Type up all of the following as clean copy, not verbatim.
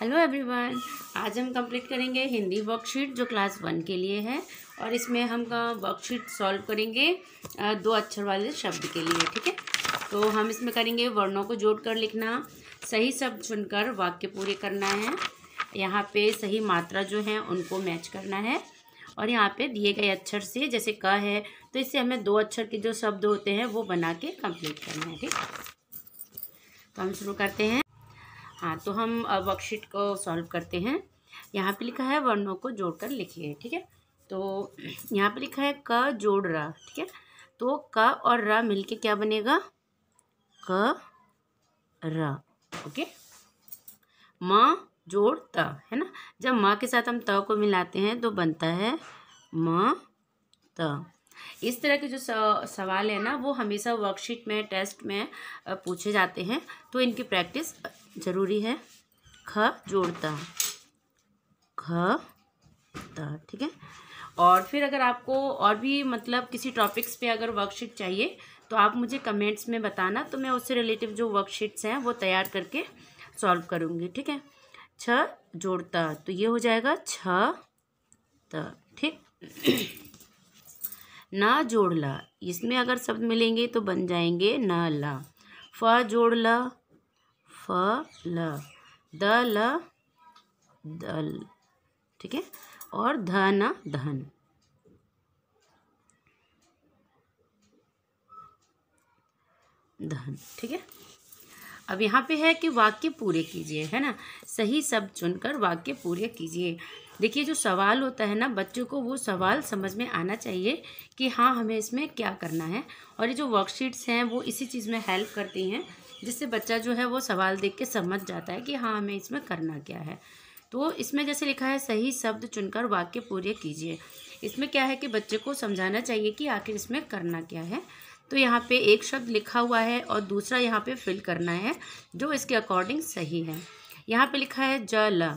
Hello everyone, आज हम complete करेंगे हिंदी वर्कशीट जो क्लास 1 के लिए है। और इसमें हम वर्कशीट सॉल्व करेंगे 2 अक्षर वाले शब्द के लिए। ठीक है, तो हम इसमें करेंगे वर्णों को जोड़कर लिखना, सही शब्द चुनकर वाक्य पूरे करना है, यहाँ पे सही मात्रा जो है उनको मैच करना है, और यहाँ पे दिए गए अक्षर से जैसे क है तो इससे हमें 2 अक्षर के जो शब्द होते हैं वो बना के कंप्लीट करना है। ठीक, तो हम शुरू करते हैं। हाँ, तो हम वर्कशीट को सॉल्व करते हैं। यहाँ पे लिखा है वर्णों को जोड़कर लिखिए। ठीक है, तो यहाँ पे लिखा है क जोड़ र। ठीक है, तो क और र मिलके क्या बनेगा? क र। ओके, म जोड़ त, है ना। जब म के साथ हम त को मिलाते हैं तो बनता है म त। इस तरह के जो सवाल है ना वो हमेशा वर्कशीट में, टेस्ट में पूछे जाते हैं, तो इनकी प्रैक्टिस ज़रूरी है। ख जोड़ता, ख त। ठीक है, और फिर अगर आपको और भी मतलब किसी टॉपिक्स पे अगर वर्कशीट चाहिए तो आप मुझे कमेंट्स में बताना, तो मैं उससे रिलेटिव जो वर्कशीट्स हैं वो तैयार करके सॉल्व करूँगी। ठीक है, छ जोड़ता तो ये हो जाएगा छ त। ठीक, ना जोड़ ला, इसमें अगर शब्द मिलेंगे तो बन जाएंगे न ला। फ जोड़ ला, फ ल। द ल दल। ठीक है, और धन धन। धन। ठीक है, अब यहाँ पे है कि वाक्य पूरे कीजिए, है ना। सही शब्द चुनकर वाक्य पूरे कीजिए। देखिए, जो सवाल होता है ना, बच्चों को वो सवाल समझ में आना चाहिए कि हाँ हमें इसमें क्या करना है, और ये जो वर्कशीट्स हैं वो इसी चीज़ में हेल्प करती हैं, जिससे बच्चा जो है वो सवाल देख के समझ जाता है कि हाँ हमें इसमें करना क्या है। तो इसमें जैसे लिखा है सही शब्द चुनकर वाक्य पूरे कीजिए, इसमें क्या है कि बच्चे को समझाना चाहिए कि आखिर इसमें करना क्या है। तो यहाँ पे एक शब्द लिखा हुआ है और दूसरा यहाँ पे फिल करना है जो इसके अकॉर्डिंग सही है। यहाँ पे लिखा है जल,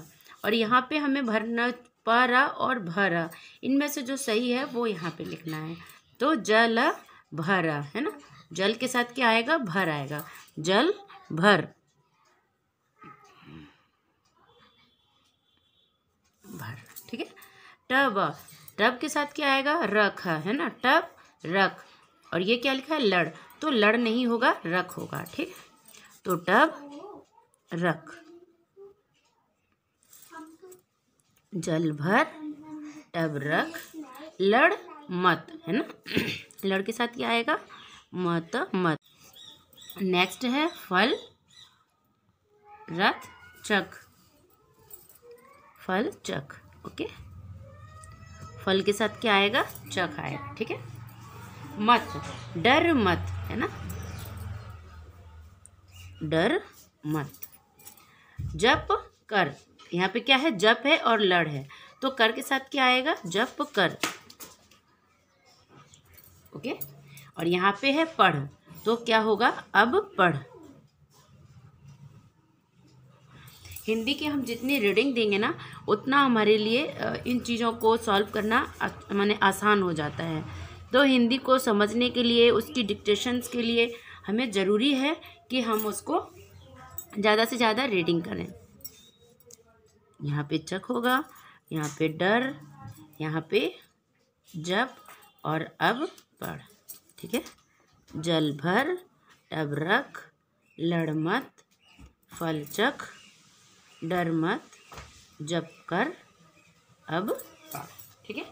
और यहाँ पे हमें भरना परा और भरा, इनमें से जो सही है वो यहाँ पे लिखना है। तो जल भरा, है ना। जल के साथ क्या आएगा? भर आएगा। जल भर, भर। ठीक है, टब, टब के साथ क्या आएगा? रख, है ना। टब रख, और ये क्या लिखा है? लड़, तो लड़ नहीं होगा, रख होगा। ठीक, तो टब रख। जल भर, टब रख, लड़ मत, है ना। लड़ के साथ क्या आएगा? मत मत। नेक्स्ट है फल रथ चक, फल चक। ओके, फल के साथ क्या आएगा? चक आएगा। ठीक है, मत, डर मत, है ना। डर मत। जप कर, यहाँ पे क्या है? जप है और लड़ है, तो कर के साथ क्या आएगा? जप कर। ओके, और यहाँ पे है पढ़, तो क्या होगा? अब पढ़। हिंदी की हम जितनी रीडिंग देंगे ना उतना हमारे लिए इन चीज़ों को सॉल्व करना माने आसान हो जाता है। तो हिंदी को समझने के लिए, उसकी डिक्टेशंस के लिए हमें ज़रूरी है कि हम उसको ज़्यादा से ज़्यादा रीडिंग करें। यहाँ पे चक होगा, यहाँ पे डर, यहाँ पे जब, और अब पढ़। ठीक है, जल भर, टब रख, लड़ मत, फल चख, डर मत, जब कर, अब पढ़। ठीक है,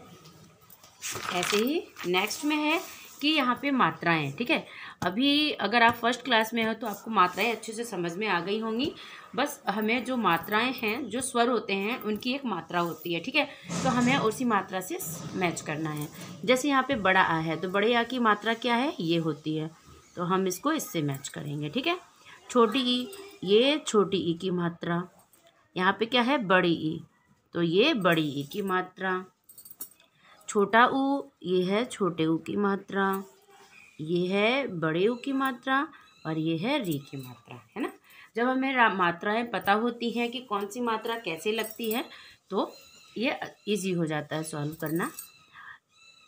ऐसे ही नेक्स्ट में है कि यहाँ पे मात्राएं। ठीक है, अभी अगर आप फर्स्ट क्लास में हो तो आपको मात्राएं अच्छे से समझ में आ गई होंगी। बस हमें जो मात्राएं हैं, जो स्वर होते हैं, उनकी एक मात्रा होती है। ठीक है, तो हमें उसी मात्रा से मैच करना है। जैसे यहाँ पे बड़ा आ है, तो बड़े आ की मात्रा क्या है? ये होती है, तो हम इसको इससे मैच करेंगे। ठीक है, छोटी ई, ये छोटी ई की मात्रा। यहाँ पे क्या है? बड़ी ई, तो ये बड़ी ई की मात्रा। छोटा ऊ, ये है छोटे ऊ की मात्रा। ये है बड़े ऊ की मात्रा, और ये है री की मात्रा, है ना। जब हमें मात्राएं पता होती हैं कि कौन सी मात्रा कैसे लगती है तो ये इजी हो जाता है सॉल्व करना।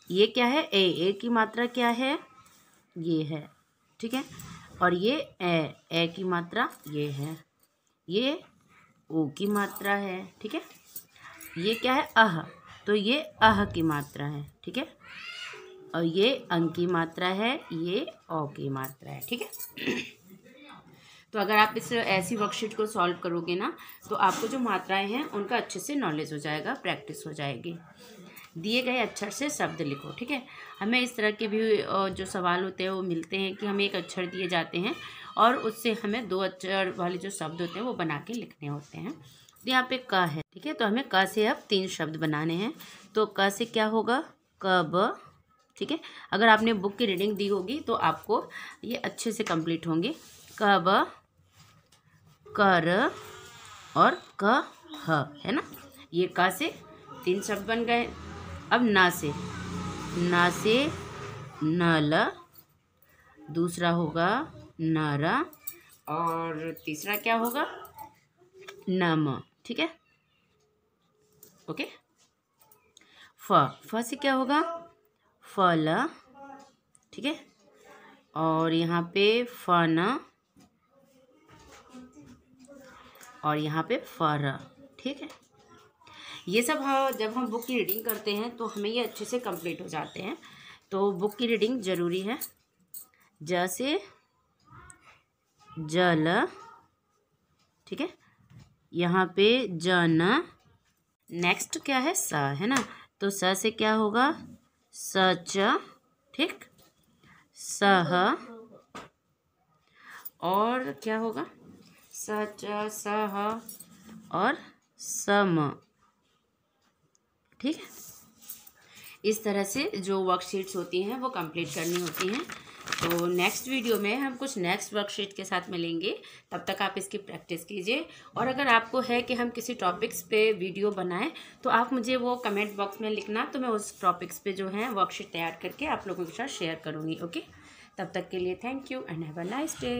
ये क्या है? ए की मात्रा क्या है? ये है। ठीक है, और ये ए की मात्रा ये है। ये ओ की मात्रा है, ठीक है। ये क्या है, अह, तो ये अह की मात्रा है, ठीक है। और ये अंग की मात्रा है, ये औ की मात्रा है, ठीक है। तो अगर आप इस ऐसी वर्कशीट को सॉल्व करोगे ना, तो आपको जो मात्राएं हैं उनका अच्छे से नॉलेज हो जाएगा, प्रैक्टिस हो जाएगी। दिए गए अक्षर से शब्द लिखो, ठीक है। हमें इस तरह के भी जो सवाल होते हैं वो मिलते हैं कि हमें एक अक्षर दिए जाते हैं और उससे हमें 2 अक्षर वाले जो शब्द होते हैं वो बना के लिखने होते हैं। तो यहाँ पे क है, ठीक है। तो हमें क से अब 3 शब्द बनाने हैं। तो क से क्या होगा, कब, ठीक है। अगर आपने बुक की रीडिंग दी होगी तो आपको ये अच्छे से कंप्लीट होंगे। कब, कर और क ह, है ना। ये क से 3 शब्द बन गए। अब न से नल, दूसरा होगा नर और तीसरा क्या होगा, नम, ठीक है। ओके। फ से क्या होगा, फल, ठीक है। और यहाँ पे फन और यहाँ पे फर, ठीक है। ये सब जब हम बुक की रीडिंग करते हैं तो हमें ये अच्छे से कंप्लीट हो जाते हैं। तो बुक की रीडिंग ज़रूरी है। ज से जल, ठीक है। यहाँ पे जन, नेक्स्ट क्या है, स, है ना। तो स से क्या होगा, सच, ठीक। सह और क्या होगा, सच, सह और सम, ठीक है। इस तरह से जो वर्कशीट्स होती हैं वो कंप्लीट करनी होती हैं। तो नेक्स्ट वीडियो में हम कुछ नेक्स्ट वर्कशीट के साथ मिलेंगे। तब तक आप इसकी प्रैक्टिस कीजिए। और अगर आपको है कि हम किसी टॉपिक्स पे वीडियो बनाएं तो आप मुझे वो कमेंट बॉक्स में लिखना, तो मैं उस टॉपिक्स पे जो है वर्कशीट तैयार करके आप लोगों के साथ शेयर करूँगी। ओके, तब तक के लिए thank you and have a nice day.